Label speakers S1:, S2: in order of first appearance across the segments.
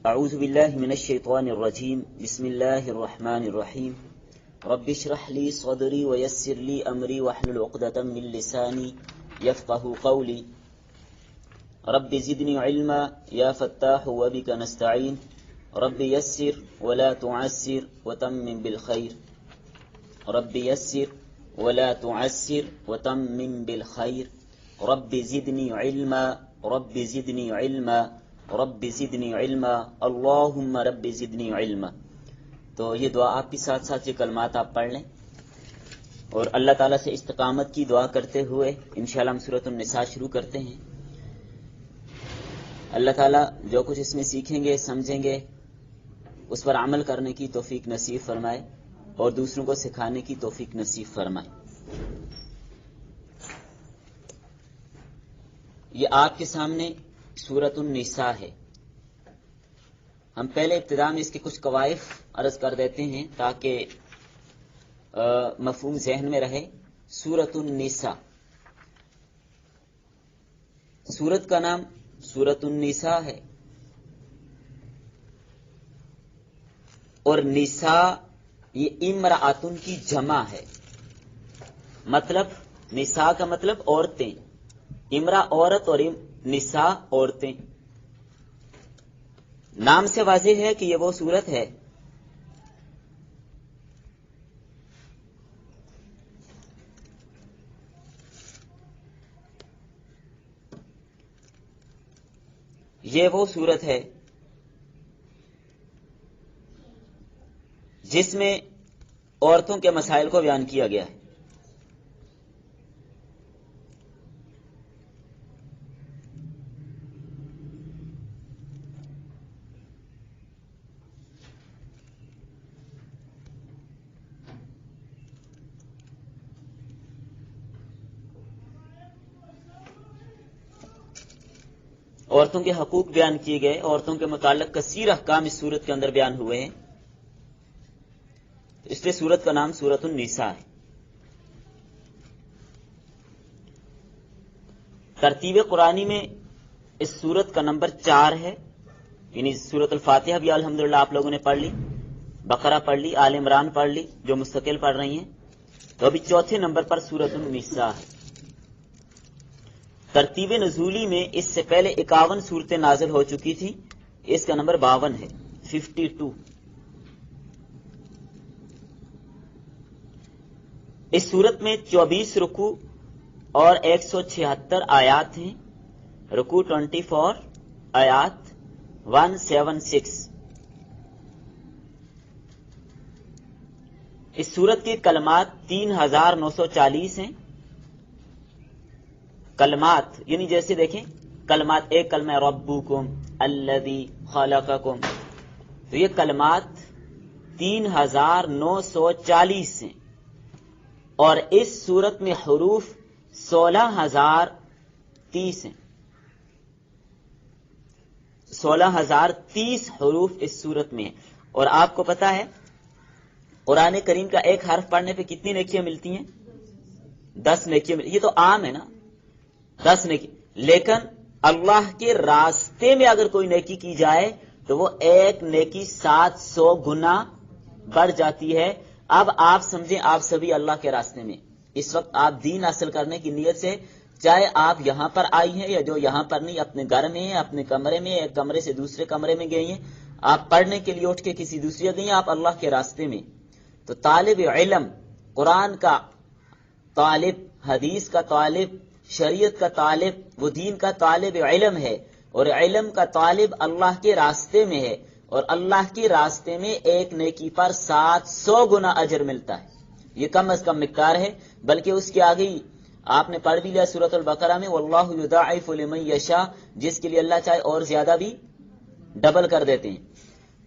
S1: اعوذ باللہ من الشیطان الرجیم بسم اللہ الرحمن الرحیم رب اشرح لی صدری ویسر لی امری واحلل عقدۃ من لسانی یفقهوا قولی رب زدنی علما یا فتاح وبک نستعین رب یسر ولا تعسر وتمم بالخیر رب یسر ولا تعسر وتمم بالخیر رب زدنی علما رب زدنی علما رب زدنی علما اللہم رب زدنی علما۔ تو یہ دعا آپ کے ساتھ ساتھ یہ کلمات آپ پڑھ لیں اور اللہ تعالیٰ سے استقامت کی دعا کرتے ہوئے انشاءاللہ ہم سورۃ النساء شروع کرتے ہیں۔ اللہ تعالیٰ جو کچھ اس میں سیکھیں گے سمجھیں گے اس پر عمل کرنے کی توفیق نصیب فرمائے اور دوسروں کو سکھانے کی توفیق نصیب فرمائے۔ یہ آپ کے سامنے سورۃ النساء ہے۔ ہم پہلے ابتدا میں اس کے کچھ قواعد عرض کر دیتے ہیں تاکہ مفہوم ذہن میں رہے۔ سورۃ النساء، سورت کا نام سورۃ النساء ہے اور نساء یہ امرأتن کی جمع ہے، مطلب نساء کا مطلب عورتیں، امرا عورت اور نساء عورتیں۔ نام سے واضح ہے کہ یہ وہ سورت ہے جس میں عورتوں کے مسائل کو بیان کیا گیا ہے۔ عورتوں کے حقوق بیان کیے گئے، عورتوں کے متعلق کثیر احکام اس سورت کے اندر بیان ہوئے ہیں، اس لیے سورت کا نام سورۃ النساء ہے۔ ترتیب قرآنی میں اس سورت کا نمبر 4 ہے، یعنی سورۃ الفاتحہ بھی الحمدللہ آپ لوگوں نے پڑھ لی، بقرہ پڑھ لی، آل عمران پڑھ لی جو مستقل پڑھ رہی ہیں، تو ابھی چوتھے نمبر پر سورۃ النساء ہے۔ ترتیب نزولی میں اس سے پہلے 51 صورتیں نازل ہو چکی تھی، اس کا نمبر 52 ہے، 52۔ اس صورت میں 24 رکوع اور 176 آیات ہیں، رکوع 24، آیات 176۔ اس صورت کی کلمات 3940 ہیں۔ کلمات یعنی جیسے دیکھیں کلمات، ایک کلمہ ربکم الذی خلقکم، تو یہ کلمات 3940 ہیں، اور اس صورت میں حروف 16030 ہیں۔ 16030 حروف اس صورت میں ہیں، اور آپ کو پتا ہے قرآن کریم کا ایک حرف پڑھنے پہ کتنی نیکیاں ملتی ہیں؟ 10 نیکیاں یہ تو عام ہے نا، 10 نیکی، لیکن اللہ کے راستے میں اگر کوئی نیکی کی جائے تو وہ ایک نیکی 700 گنا بڑھ جاتی ہے۔ اب آپ سمجھیں آپ سبھی اللہ کے راستے میں، اس وقت آپ دین حاصل کرنے کی نیت سے، چاہے آپ یہاں پر آئی ہیں یا جو یہاں پر نہیں، اپنے گھر میں ہیں، اپنے کمرے میں، ایک کمرے سے دوسرے کمرے میں گئی ہیں، آپ پڑھنے کے لیے اٹھ کے کسی دوسری گئی ہیں، آپ اللہ کے راستے میں، تو طالب علم، قرآن کا طالب، حدیث کا طالب، شریعت کا طالب، وہ دین کا طالب علم ہے، اور علم کا طالب اللہ کے راستے میں ہے، اور اللہ کے راستے میں ایک نیکی پر 700 گنا اجر ملتا ہے۔ یہ کم از کم مقدار ہے، بلکہ اس کے آگے آپ نے پڑھ بھی لیا سورۃ البقرہ میں واللہ یضاعف لمن یشاء، جس کے لیے اللہ چاہے اور زیادہ بھی ڈبل کر دیتے ہیں۔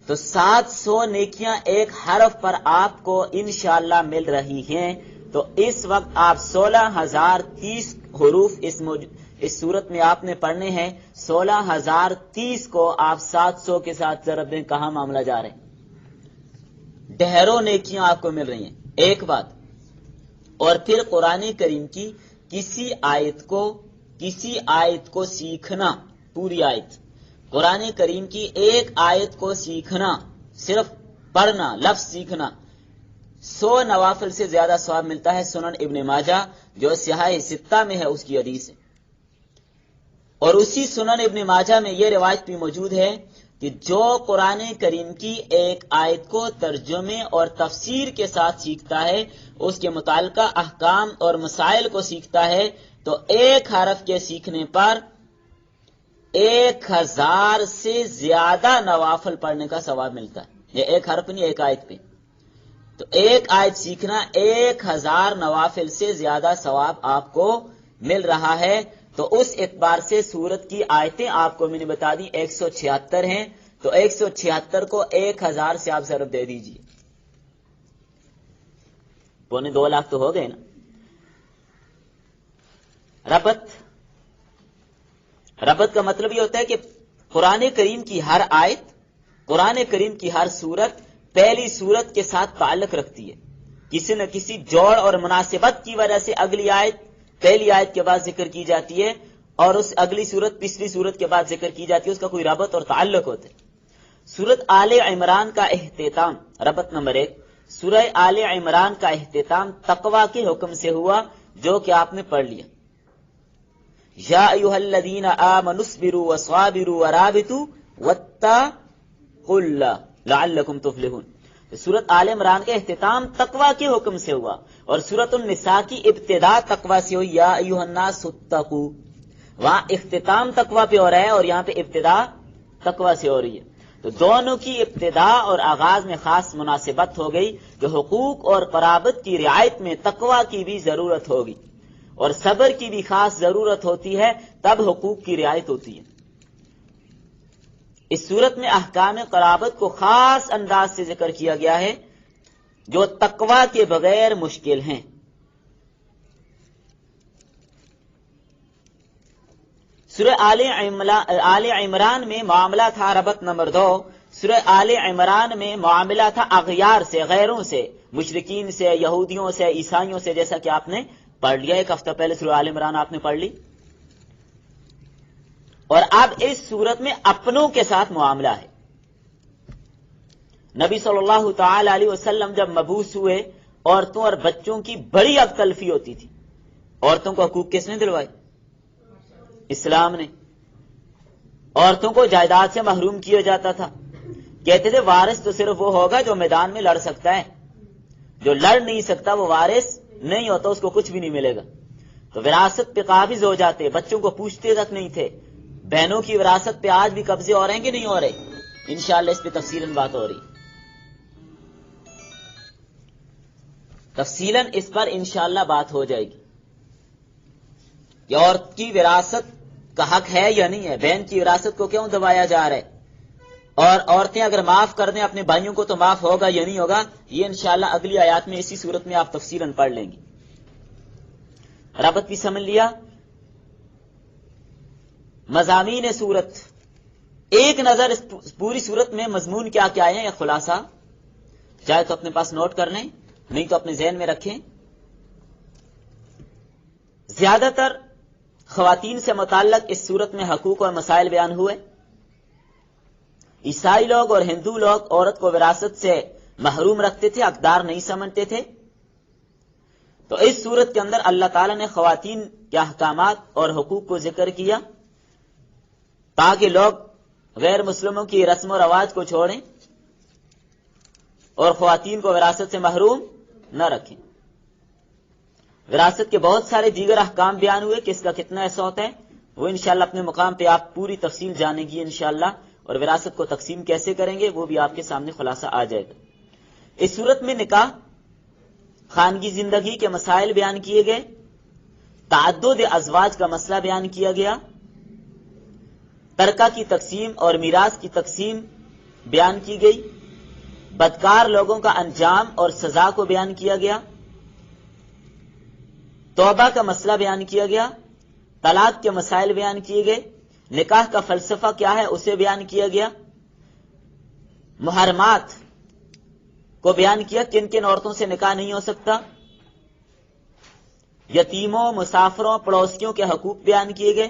S1: تو 700 نیکیاں ایک حرف پر آپ کو انشاءاللہ مل رہی ہیں۔ تو اس وقت آپ 16030 حروف اس صورت میں آپ نے پڑھنے ہیں، 16030 کو آپ 700 کے ساتھ ضرب دیں، کہاں معاملہ جا رہے ہیں؟ ڈھیروں نیکیاں آپ کو مل رہی ہیں۔ ایک بات، اور پھر قرآن کریم کی کسی آیت کو سیکھنا، پوری آیت قرآن کریم کی ایک آیت کو سیکھنا، صرف پڑھنا، لفظ سیکھنا، 100 نوافل سے زیادہ ثواب ملتا ہے۔ سنن ابن ماجہ جو صحاح ستہ میں ہے اس کی حدیث ہے، اور اسی سنن ابن ماجہ میں یہ روایت بھی موجود ہے کہ جو قرآن کریم کی ایک آیت کو ترجمے اور تفسیر کے ساتھ سیکھتا ہے، اس کے متعلقہ احکام اور مسائل کو سیکھتا ہے، تو ایک حرف کے سیکھنے پر 1000 سے زیادہ نوافل پڑھنے کا ثواب ملتا ہے۔ یہ ایک حرف نہیں، ایک آیت پہ، تو ایک آیت سیکھنا 1000 نوافل سے زیادہ ثواب آپ کو مل رہا ہے۔ تو اس اعتبار سے سورت کی آیتیں آپ کو میں نے بتا دی 176 ہیں، تو 176 کو 1000 سے آپ ضرب دے دیجئے، 2.25 لاکھ تو ہو گئے نا۔ ربط کا مطلب یہ ہوتا ہے کہ قرآن کریم کی ہر آیت، قرآن کریم کی ہر سورت پہلی سورت کے ساتھ تعلق رکھتی ہے، کسی نہ کسی جوڑ اور مناسبت کی وجہ سے اگلی آیت پہلی آیت کے بعد ذکر کی جاتی ہے، اور اس اگلی سورت پچھلی سورت کے بعد ذکر کی جاتی ہے، اس کا کوئی ربط اور تعلق ہوتا ہے۔ سورت آل عمران کا اختتام، ربط نمبر 1، سورہ آل عمران کا اختتام تقوی کے حکم سے ہوا، جو کہ آپ نے پڑھ لیا، یا ایھا الذین آمنوا اصبروا وصابروا ورابطوا واتقوا اللہ لعلکم تفلحون۔ سورت آل عمران کا اختتام تقوی کے حکم سے ہوا، اور سورت النساء کی ابتدا تقوی سے ہوئی، یا ایھا الناس اتقوا، وہاں اختتام تقوی پہ ہو رہا ہے اور یہاں پہ ابتدا تقوی سے ہو رہی ہے، تو دونوں کی ابتدا اور آغاز میں خاص مناسبت ہو گئی کہ حقوق اور قرابت کی رعایت میں تقوی کی بھی ضرورت ہوگی، اور صبر کی بھی خاص ضرورت ہوتی ہے، تب حقوق کی رعایت ہوتی ہے۔ اس صورت میں احکام قرابت کو خاص انداز سے ذکر کیا گیا ہے، جو تقوی کے بغیر مشکل ہیں۔ سورہ آل عمران میں معاملہ تھا، ربط نمبر 2، سورہ آل عمران میں معاملہ تھا اغیار سے، غیروں سے، مشرکین سے، یہودیوں سے، عیسائیوں سے، جیسا کہ آپ نے پڑھ لیا، ایک ہفتہ پہلے سورہ آل عمران آپ نے پڑھ لی۔ اور اب اس صورت میں اپنوں کے ساتھ معاملہ ہے۔ نبی صلی اللہ تعالی علیہ وسلم جب مبعوث ہوئے، عورتوں اور بچوں کی بڑی اب تلفی ہوتی تھی۔ عورتوں کو حقوق کس نے دلوائے؟ اسلام نے۔ عورتوں کو جائیداد سے محروم کیا جاتا تھا، کہتے تھے وارث تو صرف وہ ہوگا جو میدان میں لڑ سکتا ہے، جو لڑ نہیں سکتا وہ وارث نہیں ہوتا، اس کو کچھ بھی نہیں ملے گا۔ تو وراثت پہ قابض ہو جاتے، بچوں کو پوچھتے تک نہیں تھے۔ بہنوں کی وراثت پہ آج بھی قبضے ہو رہے ہیں کہ نہیں ہو رہے؟ انشاءاللہ اس پہ تفصیلاً بات ہو رہی، تفصیلاً اس پر انشاءاللہ بات ہو جائے گی کہ عورت کی وراثت کا حق ہے یا نہیں ہے، بہن کی وراثت کو کیوں دبایا جا رہا ہے، اور عورتیں اگر معاف کر دیں اپنے بھائیوں کو تو معاف ہوگا یا نہیں ہوگا، یہ انشاءاللہ اگلی آیات میں اسی صورت میں آپ تفصیلاً پڑھ لیں گے۔ ربط بھی سمجھ لیا۔ مضامین صورت، ایک نظر اس پوری صورت میں مضمون کیا کیا ہے، ایک خلاصہ، چاہے تو اپنے پاس نوٹ کر لیں، نہیں تو اپنے ذہن میں رکھیں۔ زیادہ تر خواتین سے متعلق اس صورت میں حقوق اور مسائل بیان ہوئے۔ عیسائی لوگ اور ہندو لوگ عورت کو وراثت سے محروم رکھتے تھے، حقدار نہیں سمجھتے تھے، تو اس صورت کے اندر اللہ تعالیٰ نے خواتین کے احکامات اور حقوق کو ذکر کیا تاکہ لوگ غیر مسلموں کی رسم و رواج کو چھوڑیں اور خواتین کو وراثت سے محروم نہ رکھیں۔ وراثت کے بہت سارے دیگر احکام بیان ہوئے، کس کا کتنا ایسا ہوتا ہے وہ انشاءاللہ اپنے مقام پہ آپ پوری تفصیل جانیں گی انشاءاللہ، اور وراثت کو تقسیم کیسے کریں گے وہ بھی آپ کے سامنے خلاصہ آ جائے گا۔ اس صورت میں نکاح، خانگی زندگی کے مسائل بیان کیے گئے، تعدد ازواج کا مسئلہ بیان کیا گیا، ترکہ کی تقسیم اور میراث کی تقسیم بیان کی گئی، بدکار لوگوں کا انجام اور سزا کو بیان کیا گیا، توبہ کا مسئلہ بیان کیا گیا، طلاق کے مسائل بیان کیے گئے، نکاح کا فلسفہ کیا ہے اسے بیان کیا گیا، محرمات کو بیان کیا، کن کن عورتوں سے نکاح نہیں ہو سکتا، یتیموں، مسافروں، پڑوسیوں کے حقوق بیان کیے گئے،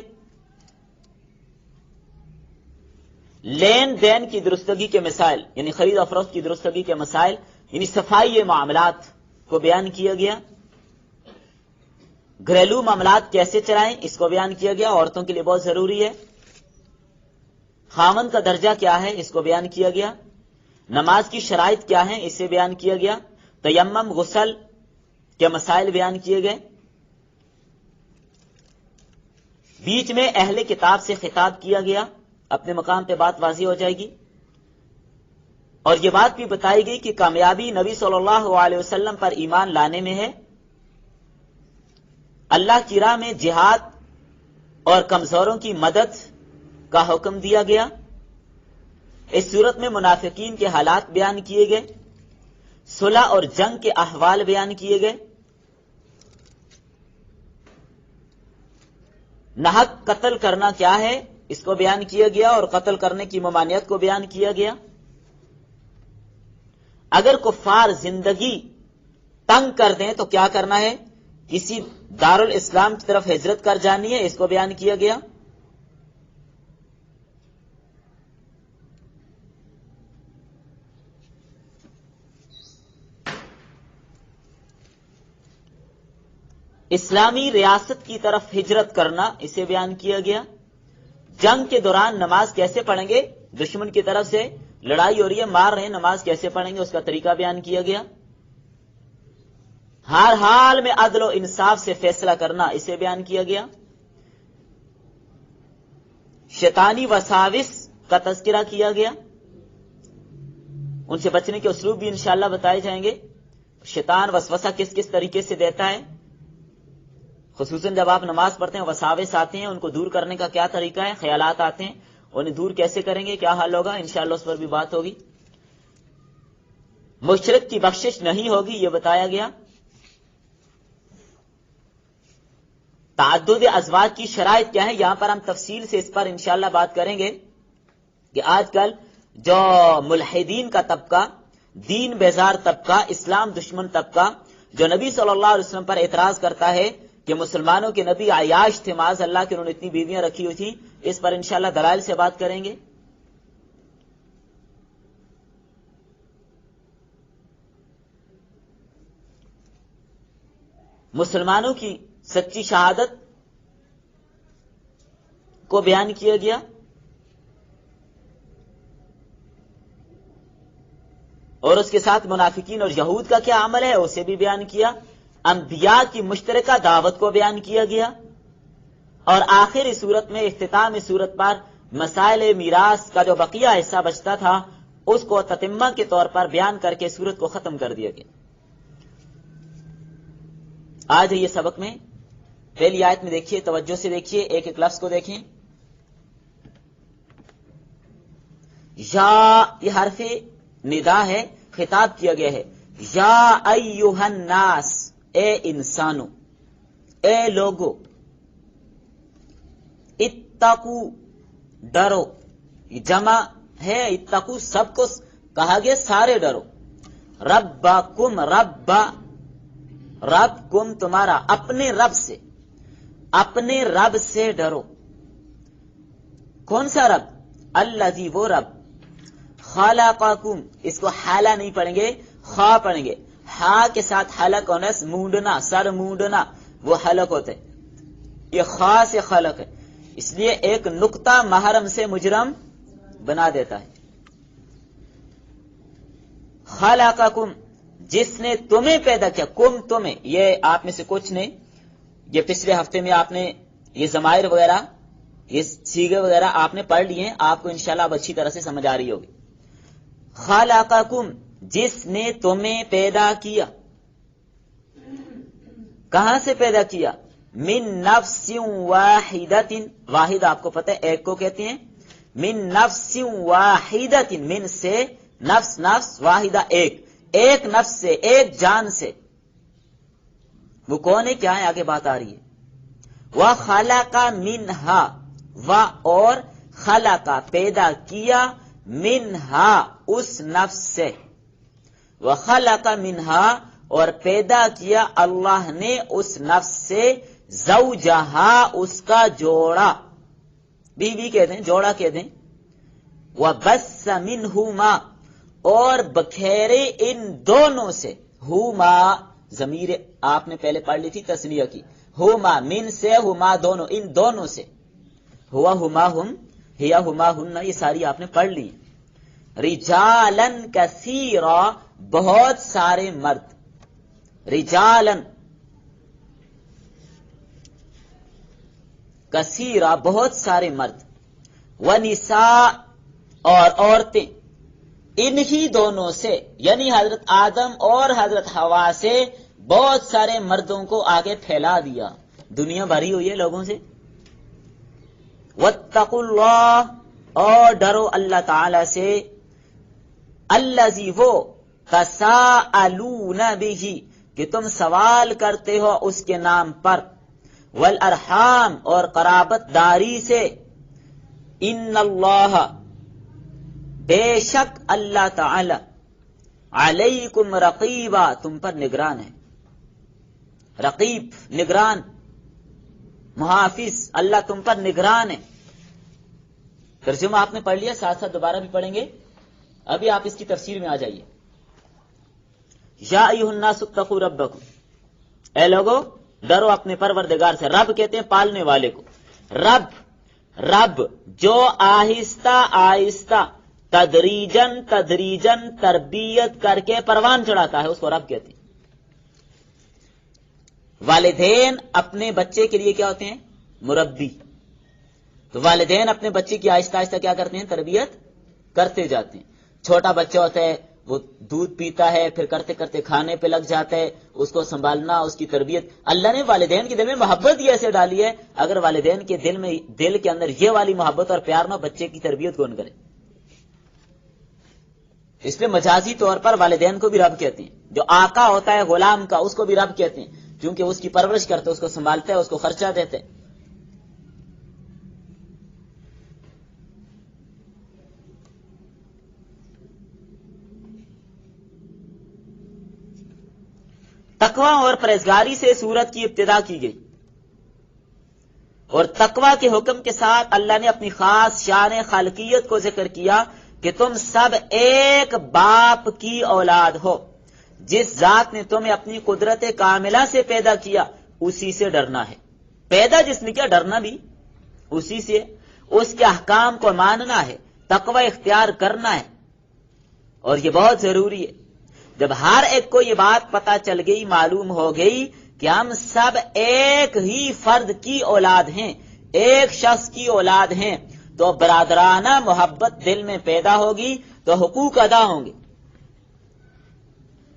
S1: لین دین کی درستگی کے مسائل یعنی خرید و فروخت کی درستگی کے مسائل یعنی صفائی معاملات کو بیان کیا گیا. گھریلو معاملات کیسے چلائیں اس کو بیان کیا گیا، عورتوں کے لیے بہت ضروری ہے. خاوند کا درجہ کیا ہے اس کو بیان کیا گیا. نماز کی شرائط کیا ہیں اسے بیان کیا گیا. تیمم غسل کے مسائل بیان کیے گئے. بیچ میں اہل کتاب سے خطاب کیا گیا، اپنے مقام پہ بات واضح ہو جائے گی. اور یہ بات بھی بتائی گئی کہ کامیابی نبی صلی اللہ علیہ وسلم پر ایمان لانے میں ہے. اللہ کی راہ میں جہاد اور کمزوروں کی مدد کا حکم دیا گیا. اس صورت میں منافقین کے حالات بیان کیے گئے. صلح اور جنگ کے احوال بیان کیے گئے. ناحق قتل کرنا کیا ہے اس کو بیان کیا گیا اور قتل کرنے کی ممانعت کو بیان کیا گیا. اگر کفار زندگی تنگ کر دیں تو کیا کرنا ہے، کسی دارالاسلام کی طرف ہجرت کر جانی ہے، اس کو بیان کیا گیا. اسلامی ریاست کی طرف ہجرت کرنا اسے بیان کیا گیا. جنگ کے دوران نماز کیسے پڑھیں گے، دشمن کی طرف سے لڑائی ہو رہی ہے، مار رہے ہیں، نماز کیسے پڑھیں گے اس کا طریقہ بیان کیا گیا. ہر حال میں عدل و انصاف سے فیصلہ کرنا اسے بیان کیا گیا. شیطانی وساوس کا تذکرہ کیا گیا، ان سے بچنے کے اسلوب بھی انشاءاللہ بتائے جائیں گے. شیطان وسوسہ کس کس طریقے سے دیتا ہے، خصوصاً جب آپ نماز پڑھتے ہیں وساوس آتے ہیں، ان کو دور کرنے کا کیا طریقہ ہے، خیالات آتے ہیں انہیں دور کیسے کریں گے، کیا حل ہوگا، انشاءاللہ اس پر بھی بات ہوگی. مشرک کی بخشش نہیں ہوگی یہ بتایا گیا. تعدد ازواج کی شرائط کیا ہے، یہاں پر ہم تفصیل سے اس پر انشاءاللہ بات کریں گے کہ آج کل جو ملحدین کا طبقہ، دین بیزار طبقہ، اسلام دشمن طبقہ جو نبی صلی اللہ علیہ وسلم پر اعتراض کرتا ہے کہ مسلمانوں کے نبی عیاش تھے معاذ اللہ کہ انہوں نے اتنی بیویاں رکھی ہوئی تھی، اس پر انشاءاللہ دلائل سے بات کریں گے. مسلمانوں کی سچی شہادت کو بیان کیا گیا. اور اس کے ساتھ منافقین اور یہود کا کیا عمل ہے اسے بھی بیان کیا. انبیاء کی مشترکہ دعوت کو بیان کیا گیا. اور آخر صورت میں اختتام صورت پر مسائل میراث کا جو بقیہ حصہ بچتا تھا اس کو تتمہ کے طور پر بیان کر کے صورت کو ختم کر دیا گیا. آج یہ سبق میں پہلی آیت میں دیکھیے، توجہ سے دیکھیے، ایک ایک لفظ کو دیکھیں. یا یہ حرف ندا ہے، خطاب کیا گیا ہے. یا ایھا الناس، اے انسانو، اے لوگو. اتقو، ڈرو. جمع ہے اتقو، سب کو کہا گیا سارے ڈرو. ربکم، رب کم تمہارا، اپنے رب سے، اپنے رب سے ڈرو. کون سا رب؟ الذی، وہ رب. خلقکم، اس کو حالہ نہیں پڑھیں گے، خا پڑھیں گے. ہا کے ساتھ حلق ہونا، مونڈنا، سر مونڈنا، وہ حلق ہوتے. یہ خا سے خلق ہے، اس لیے ایک نقطہ محرم سے مجرم بنا دیتا ہے. خلقکم، جس نے تمہیں پیدا کیا. کم تمہیں، یہ آپ میں سے کچھ نے یہ پچھلے ہفتے میں آپ نے یہ ضمائر وغیرہ، یہ صیغے وغیرہ آپ نے پڑھ لیے ہیں، آپ کو انشاءاللہ اب اچھی طرح سے سمجھ آ رہی ہوگی. خلقکم، جس نے تمہیں پیدا کیا. کہاں سے پیدا کیا؟ من نفس واحدۃ، واحد آپ کو پتہ ہے ایک کو کہتے ہیں. من نفس واحدۃ، من سے نفس، نفس واحدہ ایک نفس سے، ایک جان سے. وہ کون ہے، کیا ہے، آگے بات آ رہی ہے. وَخَلَقَ مِنْهَا، اور خلق پیدا کیا، منہا اس نفس سے. وَخَلَقَ مِنْهَا، اور پیدا کیا اللہ نے اس نفس سے، زوجہا، اس کا جوڑا. بیوی کہہ دیں، جوڑا کہہ دیں. وَبَثَّ مِنْهُمَا اور بکھیرے ان دونوں سے، ہما ضمیر آپ نے پہلے پڑھ لی تھی تثنیہ کی، ہما من سے، ہما دونوں، ان دونوں سے، ہوا ہما ہم، ہیا ہما ہن، یہ ساری آپ نے پڑھ لی. رجالن کثیرا بہت سارے مرد، رجالن کثیرا بہت سارے مرد، ونساء اور عورتیں، انہی دونوں سے یعنی حضرت آدم اور حضرت حوا سے بہت سارے مردوں کو آگے پھیلا دیا، دنیا بھری ہوئی ہے لوگوں سے. واتقوا اللہ اور ڈرو اللہ تعالی سے، الذی وہ تساءلون بہ کہ تم سوال کرتے ہو اس کے نام پر، والارحام اور قرابت داری سے، ان اللہ بے شک اللہ تعالی علیکم رقیبا تم پر نگران ہے. رقیب نگران، محافظ، اللہ تم پر نگران ہے. ترجمہ آپ نے پڑھ لیا، ساتھ ساتھ دوبارہ بھی پڑھیں گے. ابھی آپ اس کی تفسیر میں آ جائیے. یا ایھا الناس اتقوا ربکم، اے لوگو ڈرو اپنے پروردگار سے. رب کہتے ہیں پالنے والے کو. رب جو آہستہ آہستہ تدریجن تربیت کر کے پروان چڑھاتا ہے اس کو رب کہتے ہیں. والدین اپنے بچے کے لیے کیا ہوتے ہیں؟ مربی. تو والدین اپنے بچے کی آہستہ آہستہ کیا کرتے ہیں؟ تربیت کرتے جاتے ہیں. چھوٹا بچہ ہوتا ہے وہ دودھ پیتا ہے، پھر کرتے کرتے کھانے پہ لگ جاتا ہے، اس کو سنبھالنا، اس کی تربیت. اللہ نے والدین کے دل میں محبت ہی ایسے ڈالی ہے، اگر والدین کے دل کے اندر یہ والی محبت اور پیار نہ، بچے کی تربیت کون کرے؟ اس لیے مجازی طور پر والدین کو بھی رب کہتے ہیں. جو آقا ہوتا ہے غلام کا اس کو بھی رب کہتے ہیں، کیونکہ اس کی پرورش کرتے، اس کو سنبھالتے ہیں، اس کو خرچہ دیتے. تقوی اور پرہیزگاری سے سورت کی ابتدا کی گئی، اور تقوی کے حکم کے ساتھ اللہ نے اپنی خاص شان خالقیت کو ذکر کیا کہ تم سب ایک باپ کی اولاد ہو. جس ذات نے تمہیں اپنی قدرت کاملہ سے پیدا کیا اسی سے ڈرنا ہے. پیدا جس نے کیا، ڈرنا بھی اسی سے. اس کے احکام کو ماننا ہے، تقوی اختیار کرنا ہے، اور یہ بہت ضروری ہے. جب ہر ایک کو یہ بات پتہ چل گئی، معلوم ہو گئی کہ ہم سب ایک ہی فرد کی اولاد ہیں، ایک شخص کی اولاد ہیں، تو برادرانہ محبت دل میں پیدا ہوگی تو حقوق ادا ہوں گے.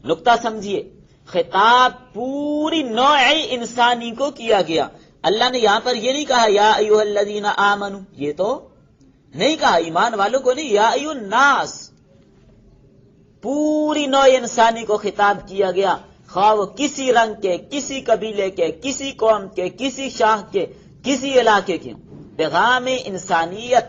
S1: نقطہ سمجھیے، خطاب پوری نوع انسانی کو کیا گیا. اللہ نے یہاں پر یہ نہیں کہا یا ایھا الذین آمنوا، یہ تو نہیں کہا ایمان والوں کو نہیں، یا ایھا الناس. پوری نوع انسانی کو خطاب کیا گیا، خواہ وہ کسی رنگ کے، کسی قبیلے کے، کسی قوم کے، کسی شاخ کے، کسی علاقے کے. پیغام انسانیت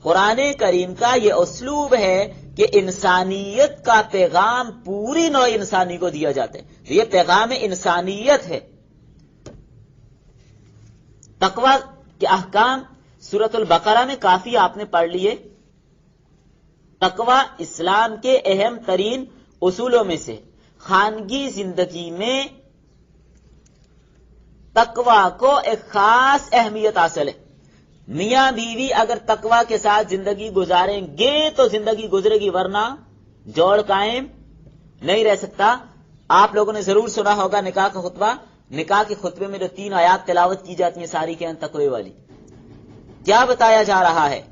S1: قرآن کریم کا یہ اسلوب ہے کہ انسانیت کا پیغام پوری نوع انسانی کو دیا جاتا ہے. یہ پیغام انسانیت ہے. تقوی کے احکام سورۃ البقرہ میں کافی آپ نے پڑھ لیے. تقوی اسلام کے اہم ترین اصولوں میں سے. خانگی زندگی میں تقوی کو ایک خاص اہمیت حاصل ہے. میاں بیوی اگر تقوی کے ساتھ زندگی گزاریں گے تو زندگی گزرے گی، ورنہ جوڑ قائم نہیں رہ سکتا. آپ لوگوں نے ضرور سنا ہوگا نکاح کا خطبہ. نکاح کے خطبے میں جو 3 آیات تلاوت کی جاتی ہیں ساری کے تقوی والی، کیا بتایا جا رہا ہے؟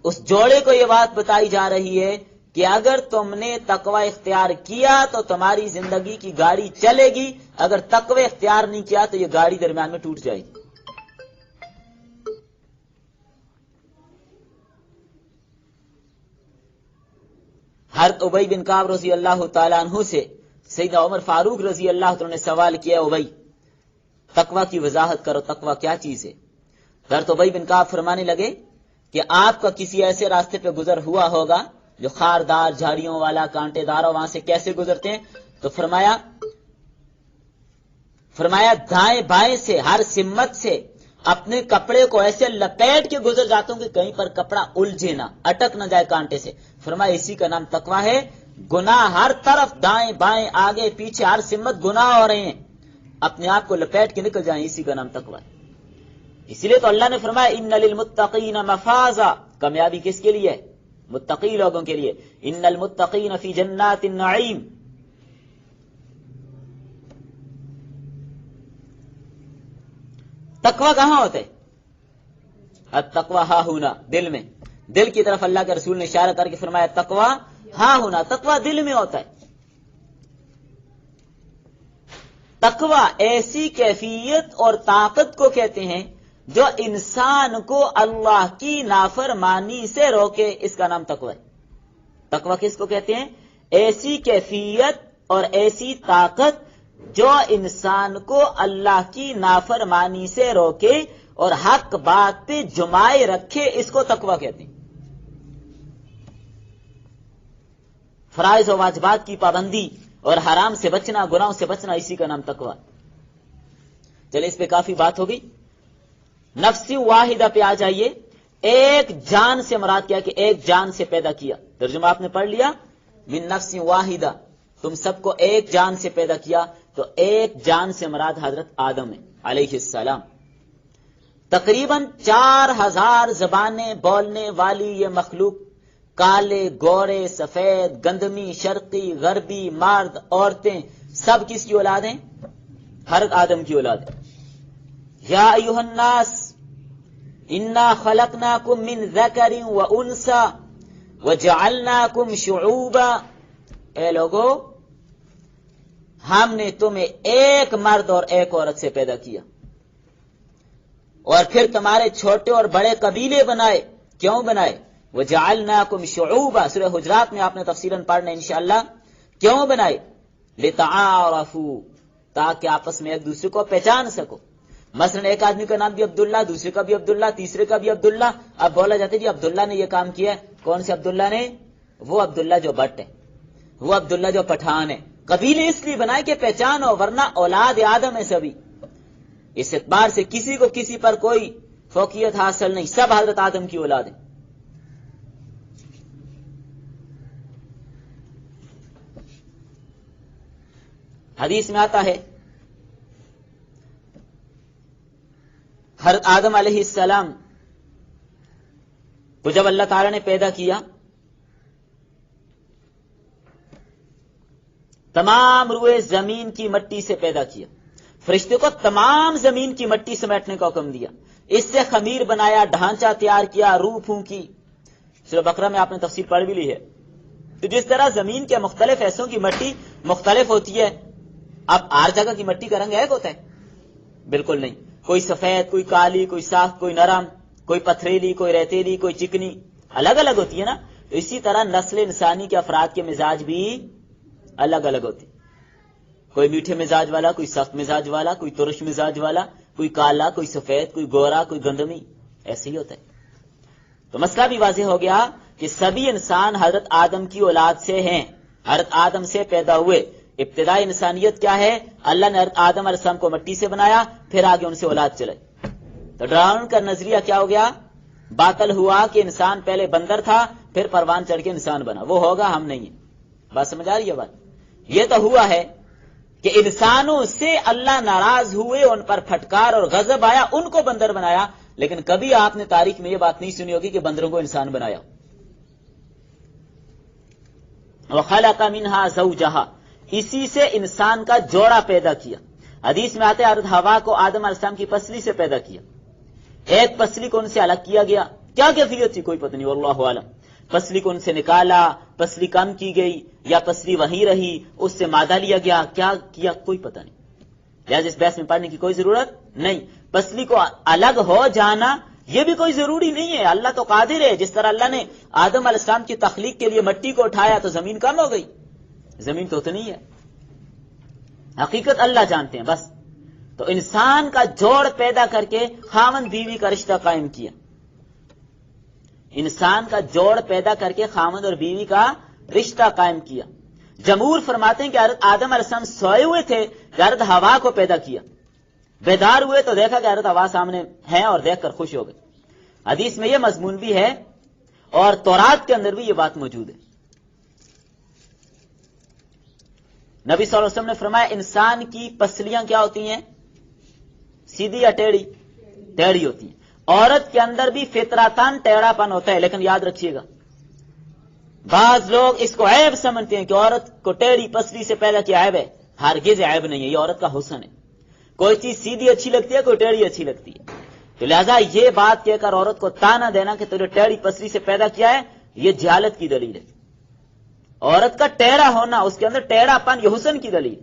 S1: اس جوڑے کو یہ بات بتائی جا رہی ہے کہ اگر تم نے تقوی اختیار کیا تو تمہاری زندگی کی گاڑی چلے گی، اگر تقوی اختیار نہیں کیا تو یہ گاڑی درمیان میں ٹوٹ جائے گی. حضرت ابی بن کعب رضی اللہ تعالیٰ عنہ سے سیدنا عمر فاروق رضی اللہ عنہ نے سوال کیا، ابی تقوی کی وضاحت کرو، تقوی کیا چیز ہے؟ حضرت ابی بن کعب فرمانے لگے کہ آپ کا کسی ایسے راستے پہ گزر ہوا ہوگا جو خاردار، جھاڑیوں والا، کانٹے دار، وہاں سے کیسے گزرتے ہیں؟ تو فرمایا دائیں بائیں سے، ہر سمت سے اپنے کپڑے کو ایسے لپیٹ کے گزر جاتا ہوں کہ کہیں پر کپڑا الجھے نہ، اٹک نہ جائے کانٹے سے. فرمایا اسی کا نام تقویٰ ہے. گناہ ہر طرف، دائیں بائیں آگے پیچھے ہر سمت گناہ ہو رہے ہیں، اپنے آپ کو لپیٹ کے نکل جائیں، اسی کا نام تقویٰ ہے. اسی لیے تو اللہ نے فرمایا ان للمتقین مفازا، کامیابی کس کے لیے ہے؟ متقی لوگوں کے لیے. ان المتقین فی جنات النعیم. تقویٰ کہاں ہوتا ہے؟ التقویٰ ہا ہونا، دل میں. دل کی طرف اللہ کے رسول نے اشارہ کر کے فرمایا تقویٰ ہاں ہونا، تقویٰ دل میں ہوتا ہے. تقویٰ ایسی کیفیت اور طاقت کو کہتے ہیں جو انسان کو اللہ کی نافرمانی سے روکے، اس کا نام تقویٰ ہے. تقویٰ کس کو کہتے ہیں؟ ایسی کیفیت اور ایسی طاقت جو انسان کو اللہ کی نافرمانی سے روکے اور حق بات پہ جمائے رکھے، اس کو تقویٰ کہتے ہیں. فرائض و واجبات کی پابندی اور حرام سے بچنا، گناہوں سے بچنا، اسی کا نام تقویٰ. چلے اس پہ کافی بات ہو گئی. نفس واحدہ پہ آ جائیے. ایک جان سے مراد کیا کہ ایک جان سے پیدا کیا. ترجمہ آپ نے پڑھ لیا، من نفس واحدہ، تم سب کو ایک جان سے پیدا کیا. تو ایک جان سے مراد حضرت آدم علیہ السلام. تقریباً 4000 زبانیں بولنے والی یہ مخلوق، کالے گورے سفید گندمی شرقی غربی مرد عورتیں، سب کس کی اولاد ہیں؟ حضرت آدم کی اولاد ہے. یا ایھا الناس انا خلقناکم من ذکر و انثی وجعلناکم شعوبا. اے لوگو، ہم نے تمہیں ایک مرد اور ایک عورت سے پیدا کیا اور پھر تمہارے چھوٹے اور بڑے قبیلے بنائے. کیوں بنائے؟ وجعلناکم شعوبا، سورہ حجرات میں آپ نے تفصیلاً پڑھنا انشاءاللہ. کیوں بنائے؟ لتعارفوا، تاکہ آپس میں ایک دوسرے کو پہچان سکو. مثلا ایک آدمی کا نام بھی عبداللہ، دوسرے کا بھی عبداللہ، تیسرے کا بھی عبداللہ. اب بولا جاتا ہے جی عبداللہ نے یہ کام کیا ہے. کون سے عبداللہ نے؟ وہ عبداللہ جو بٹ ہے، وہ عبداللہ جو پٹھان ہے. قبیلے اس لیے بنائے کہ پہچان ہو، ورنہ اولاد آدم ہے سبھی. اس اعتبار سے کسی کو کسی پر کوئی فوقیت حاصل نہیں، سب حضرت آدم کی اولاد ہے. حدیث میں آتا ہے حضرت آدم علیہ السلام کو جب اللہ تعالی نے پیدا کیا، تمام روئے زمین کی مٹی سے پیدا کیا. فرشتے کو تمام زمین کی مٹی سمیٹنے کا حکم دیا. اس سے خمیر بنایا، ڈھانچہ تیار کیا، روح پھونکی. سورہ بقرہ میں آپ نے تفسیر پڑھ بھی لی ہے. تو جس طرح زمین کے مختلف حصوں کی مٹی مختلف ہوتی ہے، اب ہر جگہ کی مٹی کا رنگ ایک ہوتا ہے؟ بالکل نہیں. کوئی سفید، کوئی کالی، کوئی صاف، کوئی نرم، کوئی پتھریلی، کوئی ریتیلی، کوئی چکنی، الگ الگ ہوتی ہے نا. تو اسی طرح نسل انسانی کے افراد کے مزاج بھی الگ الگ ہوتے. کوئی میٹھے مزاج والا، کوئی سخت مزاج والا، کوئی ترش مزاج والا، کوئی کالا، کوئی سفید، کوئی گورا، کوئی گندمی، ایسے ہی ہوتا ہے. تو مسئلہ بھی واضح ہو گیا کہ سبھی انسان حضرت آدم کی اولاد سے ہیں، حضرت آدم سے پیدا ہوئے. ابتدائی انسانیت کیا ہے؟ اللہ نے حضرت آدم علیہ السلام کو مٹی سے بنایا، پھر آگے ان سے اولاد چلے. تو ڈراؤن کا نظریہ کیا ہو گیا؟ باطل ہوا کہ انسان پہلے بندر تھا، پھر پروان چڑھ کے انسان بنا. وہ ہوگا، ہم نہیں ہیں. بات سمجھ آ رہی ہے؟ بات یہ تو ہوا ہے کہ انسانوں سے اللہ ناراض ہوئے، ان پر پھٹکار اور غضب آیا، ان کو بندر بنایا. لیکن کبھی آپ نے تاریخ میں یہ بات نہیں سنی ہوگی کہ بندروں کو انسان بنایا. وَخَلَقَ مِنْهَا زَوْجَهَا، اسی سے انسان کا جوڑا پیدا کیا. حدیث میں آتے حضرت حوا کو آدم علیہ السلام کی پسلی سے پیدا کیا. ایک پسلی کو ان سے الگ کیا گیا. کیا کیفیت تھی کوئی پتہ نہیں، واللہ عالم. پسلی کو ان سے نکالا، پسلی کم کی گئی یا پسلی وہیں رہی، اس سے مادہ لیا گیا، کیا کیا کوئی پتہ نہیں. لہٰذا اس بحث میں پڑھنے کی کوئی ضرورت نہیں. پسلی کو الگ ہو جانا یہ بھی کوئی ضروری نہیں ہے. اللہ تو قادر ہے. جس طرح اللہ نے آدم علیہ السلام کی تخلیق کے لیے مٹی کو اٹھایا تو زمین کم ہو گئی. زمین تو اتنی ہے. حقیقت اللہ جانتے ہیں بس. تو انسان کا جوڑ پیدا کر کے خاوند بیوی کا رشتہ قائم کیا. انسان کا جوڑ پیدا کر کے خاوند اور بیوی کا رشتہ قائم کیا. جمہور فرماتے ہیں کہ حضرت آدم علیہ السلام سوئے ہوئے تھے کہ حضرت حوا کو پیدا کیا. بیدار ہوئے تو دیکھا کہ حضرت ہوا سامنے ہے اور دیکھ کر خوش ہو گئے. حدیث میں یہ مضمون بھی ہے اور تورات کے اندر بھی یہ بات موجود ہے. نبی صلی اللہ علیہ وسلم نے فرمایا انسان کی پسلیاں کیا ہوتی ہیں؟ سیدھی یا ٹیڑھی؟ ٹیڑھی ہوتی ہیں. عورت کے اندر بھی فطرتاً ٹیڑھا پن ہوتا ہے، لیکن یاد رکھیے گا بعض لوگ اس کو عیب سمجھتے ہیں کہ عورت کو ٹیڑھی پسلی سے پیدا کیا عیب ہے. ہرگز عیب نہیں ہے، یہ عورت کا حسن ہے. کوئی چیز سیدھی اچھی لگتی ہے، کوئی ٹیڑھی اچھی لگتی ہے. تو لہذا یہ بات کہہ کر عورت کو تانا دینا کہ تجھے ٹیڑھی پسلی سے پیدا کیا ہے، یہ جہالت کی دلیل ہے. عورت کا ٹیڑھا ہونا، اس کے اندر ٹیڑھا پن، یہ حسن کی دلیل.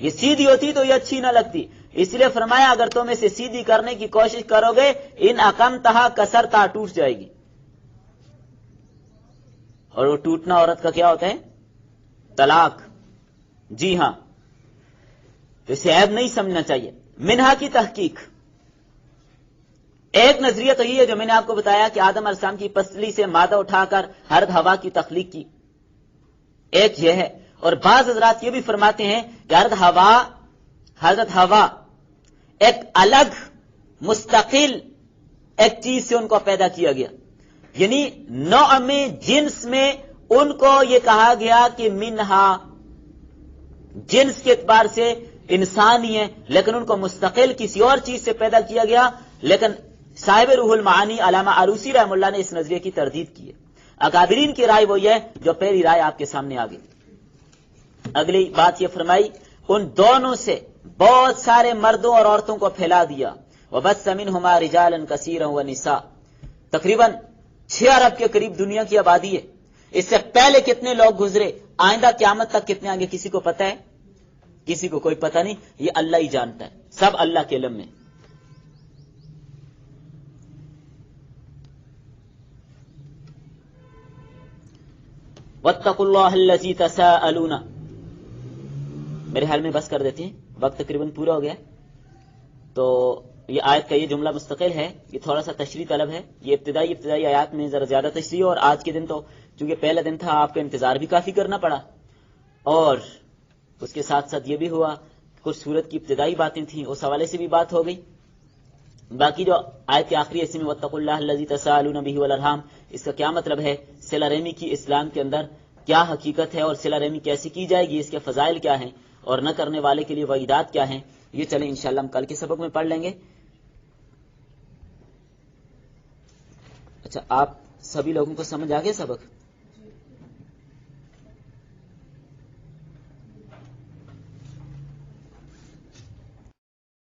S1: یہ سیدھی ہوتی تو یہ اچھی نہ لگتی. اس لیے فرمایا اگر تم اسے سیدھی کرنے کی کوشش کرو گے ان اقمتہا کسرتا، ٹوٹ جائے گی. اور وہ ٹوٹنا عورت کا کیا ہوتا ہے؟ طلاق. جی ہاں، تو اسے عیب نہیں سمجھنا چاہیے. منہا کی تحقیق، ایک نظریہ تو یہ ہے جو میں نے آپ کو بتایا کہ آدم علیہ السلام کی پسلی سے مادہ اٹھا کر حضرت ہوا کی تخلیق کی. ایک یہ ہے. اور بعض حضرات یہ بھی فرماتے ہیں کہ حضرت ہوا ایک الگ مستقل ایک چیز سے ان کو پیدا کیا گیا، یعنی نوع میں، جنس میں ان کو یہ کہا گیا کہ منہا، جنس کے اعتبار سے انسان ہی ہے، لیکن ان کو مستقل کسی اور چیز سے پیدا کیا گیا. لیکن صاحب روح المعانی علامہ عروسی رحمہ اللہ نے اس نظریے کی تردید کی ہے. اکابرین کی رائے وہی ہے جو پہلی رائے آپ کے سامنے آ گئی. اگلی بات یہ فرمائی ان دونوں سے بہت سارے مردوں اور عورتوں کو پھیلا دیا. وَبَثَّ مِنْهُمَا رِجَالًا كَثِيرًا وَنِسَاءً. تقریباً 6 ارب کے قریب دنیا کی آبادی ہے. اس سے پہلے کتنے لوگ گزرے، آئندہ قیامت تک کتنے آگے کسی کو پتہ ہے؟ کسی کو کوئی پتہ نہیں، یہ اللہ ہی جانتا ہے، سب اللہ کے علم میں. وَاتَّقُوا اللَّهَ الَّذِي تَسَاءَلُونَ. میرے حال میں بس کر دیتے ہیں، وقت تقریباً پورا ہو گیا. تو یہ آیت کا یہ جملہ مستقل ہے، یہ تھوڑا سا تشریح طلب ہے. یہ ابتدائی آیات میں ذرا زیادہ تشریح، اور آج کے دن تو چونکہ پہلا دن تھا آپ کا انتظار بھی کافی کرنا پڑا، اور اس کے ساتھ ساتھ یہ بھی ہوا کچھ سورت کی ابتدائی باتیں تھیں، اس حوالے سے بھی بات ہو گئی. باقی جو آیت کے آخری حصے میں وَاتَّقُوا اللَّهَ الَّذِي تَسَاءَلُونَ بِهِ وَالْأَرْحَامَ، اس کا کیا مطلب ہے، صلہ رحمی کی اسلام کے اندر کیا حقیقت ہے اور صلہ رحمی کیسے کی جائے گی، اس کے فضائل کیا ہیں اور نہ کرنے والے کے لیے وعیدات کیا ہیں، یہ چلیں انشاءاللہ ہم کل کے سبق میں پڑھ لیں گے. اچھا، آپ سبھی لوگوں کو سمجھ آ گیا سبق؟